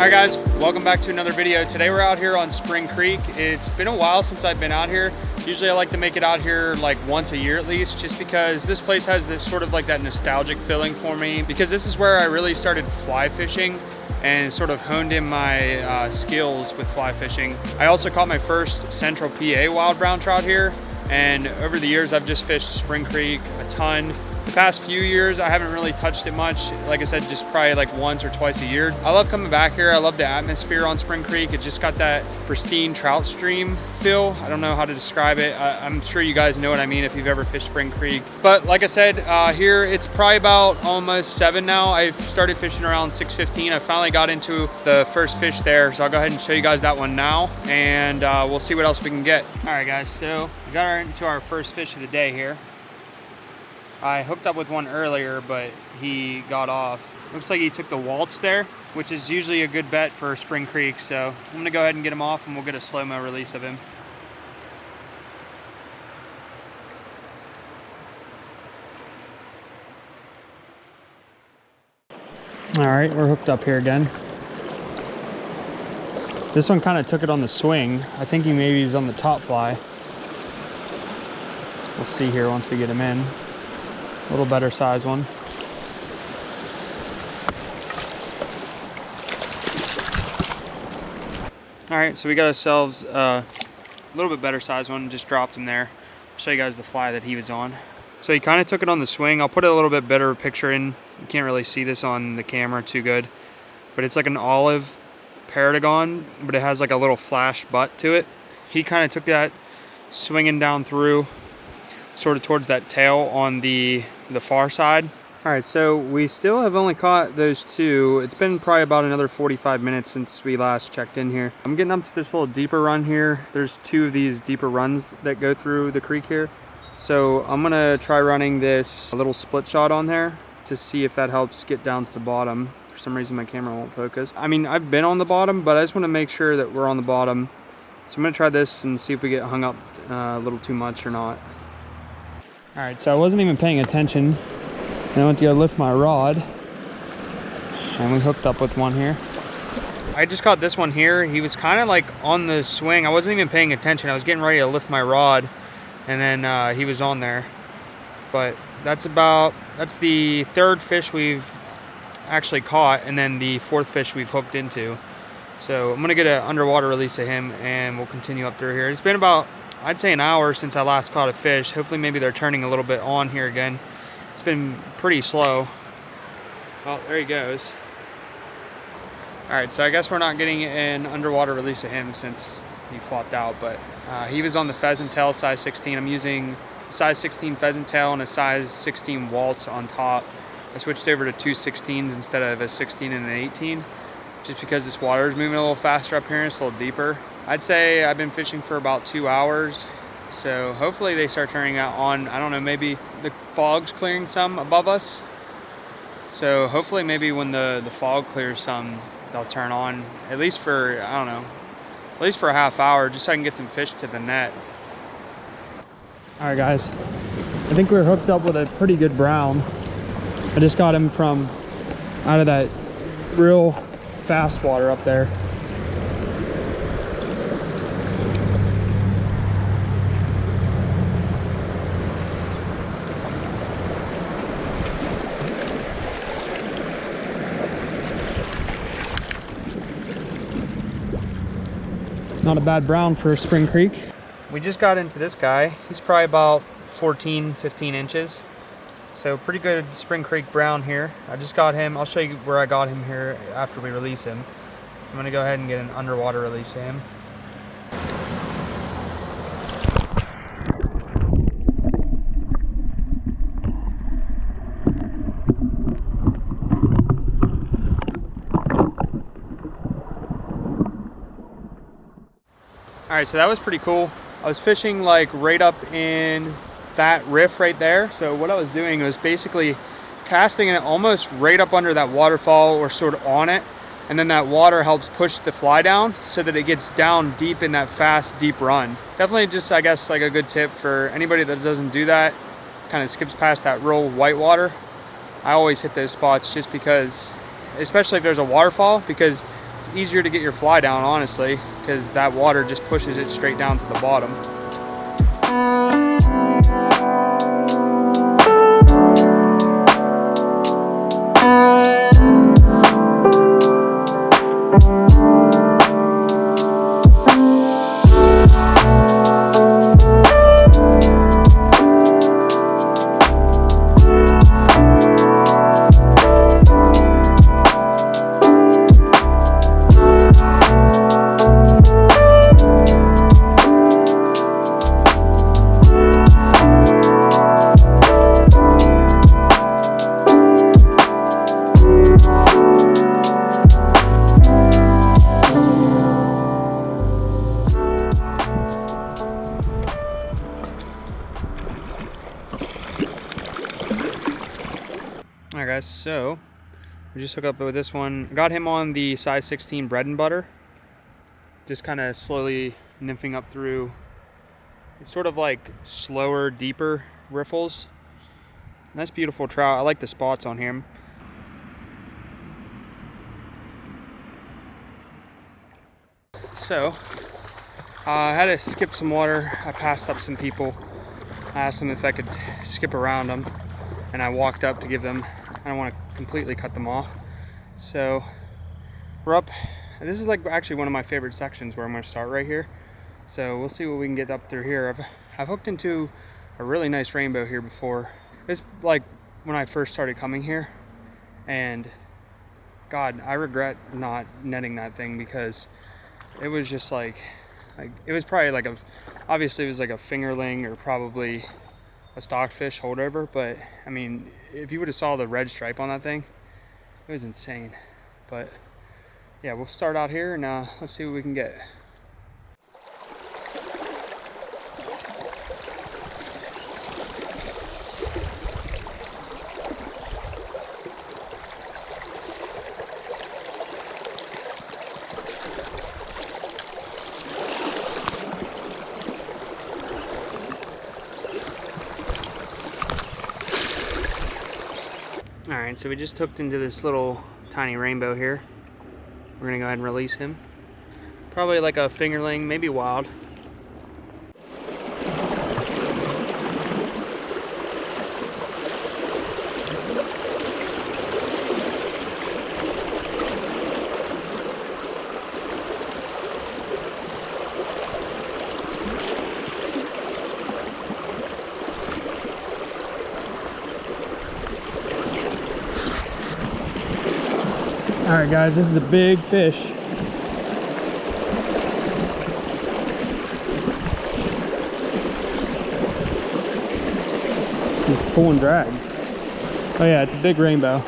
Alright guys, welcome back to another video. Today we're out here on Spring Creek. It's been a while since I've been out here. Usually I like to make it out here like once a year at least, just because this place has this sort of like that nostalgic feeling for me, because this is where I really started fly fishing and sort of honed in my skills with fly fishing. I also caught my first Central PA wild brown trout here, and over the years I've just fished Spring Creek a ton. The past few years I haven't really touched it much. Like I said, just probably like once or twice a year. I love coming back here. I love the atmosphere on Spring Creek. It just got that pristine trout stream feel. I don't know how to describe it. I'm sure you guys know what I mean if you've ever fished Spring Creek. But like I said, here it's probably about almost 7 now. I've started fishing around 6:15. I finally got into the first fish there, so I'll go ahead and show you guys that one now, and we'll see what else we can get. All right guys, so we got into our first fish of the day here. I hooked up with one earlier, but he got off. Looks like he took the waltz there, which is usually a good bet for Spring Creek. So I'm gonna go ahead and get him off and we'll get a slow-mo release of him. All right, we're hooked up here again. This one kind of took it on the swing. I think maybe he's on the top fly. We'll see here once we get him in. A little better size one. All right, so we got ourselves a little bit better size one, just dropped him there. I'll show you guys the fly that he was on. So he kind of took it on the swing. I'll put a little bit better picture in. You can't really see this on the camera too good, but it's like an olive paragon, but it has like a little flash butt to it. He kind of took that swinging down through, sort of towards that tail on the far side. All right, so we still have only caught those two. It's been probably about another 45 minutes since we last checked in here. I'm getting up to this little deeper run here. There's two of these deeper runs that go through the creek here. So I'm gonna try running this little split shot on there to see if that helps get down to the bottom. For some reason my camera won't focus. I mean, I've been on the bottom, but I just wanna make sure that we're on the bottom. So I'm gonna try this and see if we get hung up a little too much or not. All right, so I wasn't even paying attention, and I went to go lift my rod, and we hooked up with one here. I just caught this one here. He was kind of like on the swing. I wasn't even paying attention. I was getting ready to lift my rod, and then he was on there. But that's the third fish we've actually caught, and then the fourth fish we've hooked into. So I'm gonna get an underwater release of him, and we'll continue up through here. It's been about, I'd say, an hour since I last caught a fish. Hopefully maybe they're turning a little bit on here again. It's been pretty slow. Well, there he goes. All right, so I guess we're not getting an underwater release of him since he flopped out, but he was on the pheasant tail, size 16. I'm using size 16 pheasant tail and a size 16 waltz on top. I switched over to two 16s instead of a 16 and an 18, just because this water is moving a little faster up here and it's a little deeper. I'd say I've been fishing for about 2 hours, so hopefully they start turning out on. I don't know, maybe the fog's clearing some above us, so hopefully maybe when the fog clears some, they'll turn on, at least for, I don't know, at least for a half hour, just so I can get some fish to the net. All right guys, I think we're hooked up with a pretty good brown. I just got him from out of that real fast water up there. Not a bad brown for Spring Creek. We just got into this guy. He's probably about 14, 15 inches. So pretty good Spring Creek brown here. I just got him. I'll show you where I got him here after we release him. I'm gonna go ahead and get an underwater release of him. All right, so that was pretty cool. I was fishing like right up in that riff right there. So what I was doing was basically casting it almost right up under that waterfall, or sort of on it, and then that water helps push the fly down so that it gets down deep in that fast, deep run. Definitely just, I guess, like a good tip for anybody that doesn't do that, kind of skips past that real white water. I always hit those spots just because, especially if there's a waterfall, because It's easier to get your fly down, honestly, because that water just pushes it straight down to the bottom. Alright guys, so we just hooked up with this one. I got him on the size 16 bread and butter. Just kind of slowly nymphing up through. It's sort of like slower, deeper riffles. Nice beautiful trout. I like the spots on him. So I had to skip some water. I passed up some people. I asked them if I could skip around them, and I walked up to give them. I don't want to completely cut them off. So we're up. This is like actually one of my favorite sections where I'm going to start right here. So we'll see what we can get up through here. I've hooked into a really nice rainbow here before. It's like when I first started coming here, and God, I regret not netting that thing because it was just like it was probably like obviously it was like a fingerling or probably a stockfish holdover, but I mean, if you would have saw the red stripe on that thing, it was insane. But yeah, we'll start out here and let's see what we can get. Alright, so we just hooked into this little tiny rainbow here. We're gonna go ahead and release him. Probably like a fingerling, maybe wild. Alright guys, this is a big fish. He's pull and drag. Oh yeah, it's a big rainbow.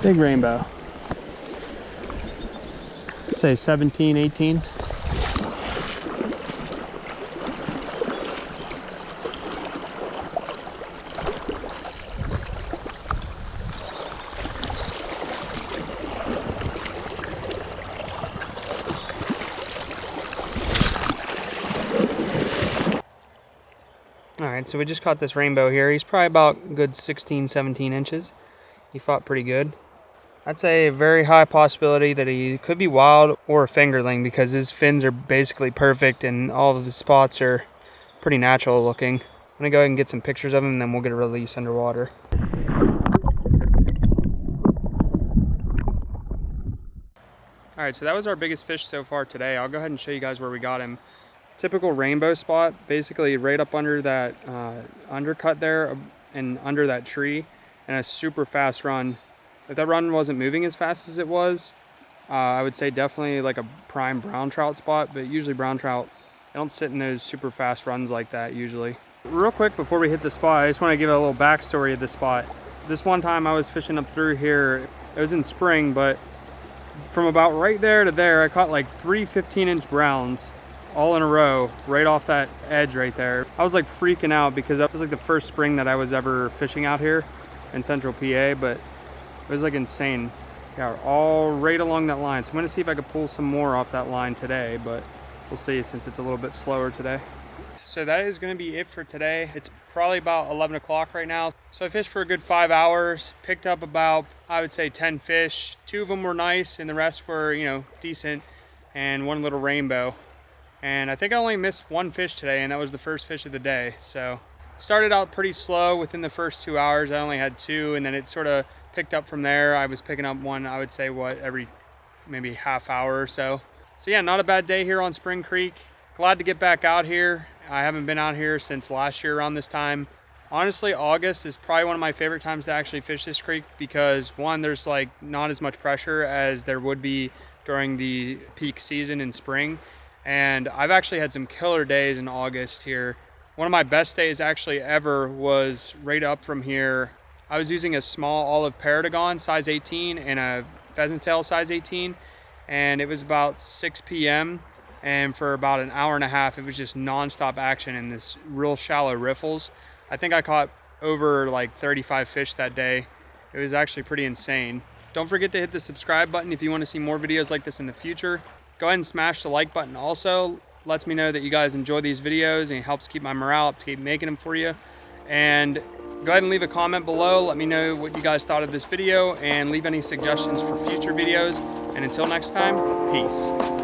Big rainbow. I'd say 17, 18. Alright, so we just caught this rainbow here. He's probably about a good 16, 17 inches. He fought pretty good. I'd say a very high possibility that he could be wild or a fingerling because his fins are basically perfect and all of his spots are pretty natural looking. I'm going to go ahead and get some pictures of him and then we'll get a release underwater. Alright, so that was our biggest fish so far today. I'll go ahead and show you guys where we got him. Typical rainbow spot, basically right up under that undercut there and under that tree, and a super fast run. If that run wasn't moving as fast as it was, I would say definitely like a prime brown trout spot, but usually brown trout, they don't sit in those super fast runs like that usually. Real quick before we hit the spot, I just want to give a little backstory of the spot. This one time I was fishing up through here, it was in spring, but from about right there to there, I caught like 3 15-inch browns all in a row right off that edge right there. I was like freaking out because that was like the first spring that I was ever fishing out here in central PA, but it was like insane. Yeah, all right along that line. So I'm gonna see if I can pull some more off that line today, but we'll see since it's a little bit slower today. so that is going to be it for today. It's probably about 11 o'clock right now. So I fished for a good 5 hours, picked up about, I would say, 10 fish. 2 of them were nice and the rest were, you know, decent, and one little rainbow. And I think I only missed 1 fish today, and that was the first fish of the day. So started out pretty slow. Within the first 2 hours I only had 2, and then it sort of picked up from there. I was picking up one, I would say, every maybe half hour or so. So yeah, not a bad day here on Spring Creek. Glad to get back out here. I haven't been out here since last year around this time. Honestly, August is probably one of my favorite times to actually fish this creek because, one, there's like not as much pressure as there would be during the peak season in spring. And I've actually had some killer days in August here. One of my best days actually ever was right up from here. I was using a small olive paragon size 18 and a pheasant tail size 18, and it was about 6 p.m. and for about an hour and a half it was just non-stop action in this real shallow riffles. I think I caught over like 35 fish that day. It was actually pretty insane. Don't forget to hit the subscribe button if you want to see more videos like this in the future. Go ahead and smash the like button also. Lets me know that you guys enjoy these videos and it helps keep my morale up to keep making them for you. And go ahead and leave a comment below. Let me know what you guys thought of this video and leave any suggestions for future videos. And until next time, peace.